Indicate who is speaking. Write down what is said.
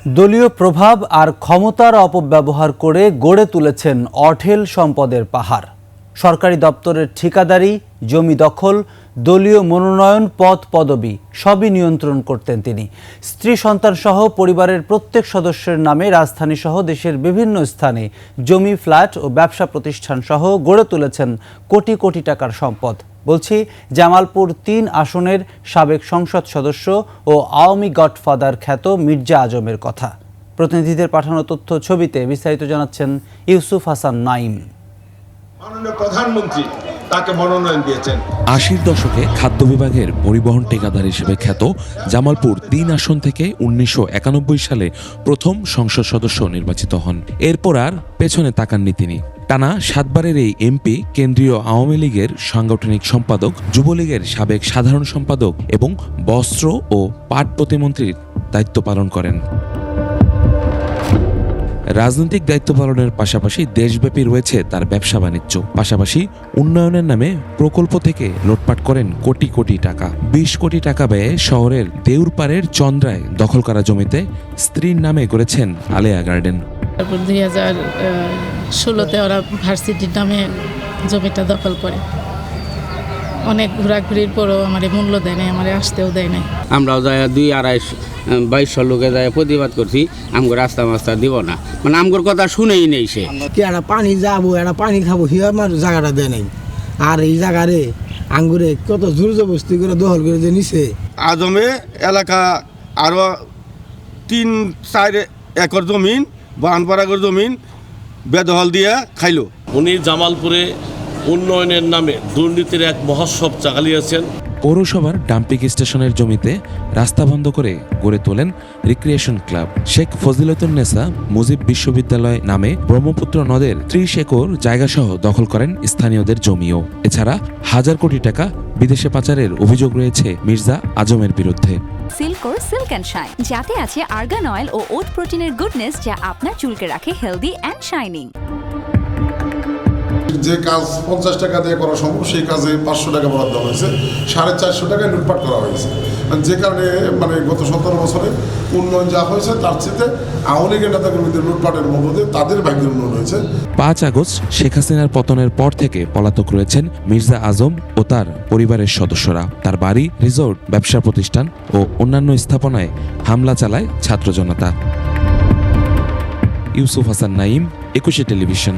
Speaker 1: দলীয় প্রভাব আর ক্ষমতার অপব্যবহার করে গড়ে তুলেছেন অঢেল সম্পদের পাহাড়। সরকারি দপ্তরের ঠিকাদারি, জমি দখল, দলীয় মনোনয়ন, পদ পদবি সবই নিয়ন্ত্রণ করতেন তিনি। স্ত্রী সন্তান সহ পরিবারের প্রত্যেক সদস্যের নামে রাজধানী সহ দেশের বিভিন্ন স্থানে জমি, ফ্ল্যাট ও ব্যবসা প্রতিষ্ঠান সহ গড়ে তুলেছেন কোটি কোটি টাকার সম্পদ। বলছি জামালপুর ৩ আসনের সাবেক সংসদ সদস্য ও আওয়ামী গডফাদার খ্যাত মির্জা আজমের কথা। প্রতিনিধিদের পাঠানো তথ্য ছবিতে বিস্তারিত জানাচ্ছেন ইউসুফ হাসান নাইম।
Speaker 2: মাননীয় প্রধানমন্ত্রী তাকে মনোনয়ন দিয়েছেন।
Speaker 3: ৮০ দশকে খাদ্য বিভাগের পরিবহন ঠিকাদার হিসেবে খ্যাত জামালপুর ৩ আসন থেকে ১৯৯১ সালে প্রথম সংসদ সদস্য নির্বাচিত হন। এরপর আর পেছনে তাকাননি তিনি। টানা ৭ বারের এই এমপি কেন্দ্রীয় আওয়ামী লীগের সাংগঠনিক সম্পাদক, যুবলীগের সাবেক সাধারণ সম্পাদক এবং বস্ত্র ও পাট প্রতিমন্ত্রীর দায়িত্ব পালন করেন। রাজনৈতিক দায়িত্ব পালনের পাশাপাশি দেশব্যাপী রয়েছে তার ব্যবসা বাণিজ্য। পাশাপাশি উন্নয়নের নামে প্রকল্প থেকে লুটপাট করেন কোটি কোটি টাকা। ২০ কোটি টাকা ব্যয়ে শহরের দেউরপাড়ের চন্দ্রায় দখল করা জমিতে স্ত্রীর নামে করেছেন আলেয়া গার্ডেন।
Speaker 4: তারপর ২০১৬-তে ওরা ভার্সিটির নামে জমিটা দখল করে। অনেক ঘোরাঘুরির পরও আমার মূল্য দেয় নাই, আমার আসতেও দেয় নাই।
Speaker 5: আমরাও যায় ২-২৫০ লোকে যায় প্রতিবাদ করছি, আমগো রাস্তা মাস্তা দিব না, মানে আমগোর কথা শুনেই নেই। সে
Speaker 6: কি একটা পানি যাবো, একটা পানি খাবো, হি আমার জায়গাটা দেয় নাই। আর এই জায়গারে আঙ্গুরে কত জোর জবস্তি করে দখল করে যে নিছে।
Speaker 2: আজমে এলাকা আরো ৩-৪ একর জমিন, বানপাড়া জমিন বেদখল দিয়ে খাইলো।
Speaker 7: উনি জামালপুরে উন্নয়নের নামে দুর্নীতির এক মহোৎসব চালিয়েছেন।
Speaker 3: পৌরসভার ডাম্পিং স্টেশনের জমিতে রাস্তা বন্ধ করে গড়ে তোলেন রিক্রিয়েশন ক্লাব। শেখ ফজিলতুন্নেসা মুজিব বিশ্ববিদ্যালয় নামে ব্রহ্মপুত্র নদের ৩০ একর জায়গাসহ দখল করেন স্থানীয়দের জমিও। এছাড়া হাজার কোটি টাকা বিদেশে পাচারের অভিযোগ রয়েছে মির্জা আজমের বিরুদ্ধে।
Speaker 8: সিল্কোর সিল্ক অ্যান্ড শাইন, যাতে আছে আর্গান অয়েল ও ওট প্রোটিনের গুডনেস, যা আপনার চুলকে রাখে হেলদি অ্যান্ড শাইনিং।
Speaker 9: যে কাজ ৫০ টাকা দিয়ে করা সম্ভব সেই কাজে ৫০০ টাকা বরাদ্দ হয়েছে, ৪৫০ টাকায় লুটপাট করা হয়েছে। যে কারণে গত ১৭ বছরে উন্নয়ন যা হয়েছে তার চেয়ে আওয়ামী লীগের নেতাকর্মীদের লুটপাটের মধ্যে তাদের ভাগ্যের উন্নয়ন হয়েছে।
Speaker 3: ৫ আগস্ট শেখ হাসিনার পতনের পর থেকে পলাতক রয়েছেন মির্জা আজম ও তার পরিবারের সদস্যরা। তার বাড়ি, রিসোর্ট, ব্যবসা প্রতিষ্ঠান ও অন্যান্য স্থাপনায় হামলা চালায় ছাত্র জনতা। ইউসুফ হাসান নাইম, ২১ টেলিভিশন।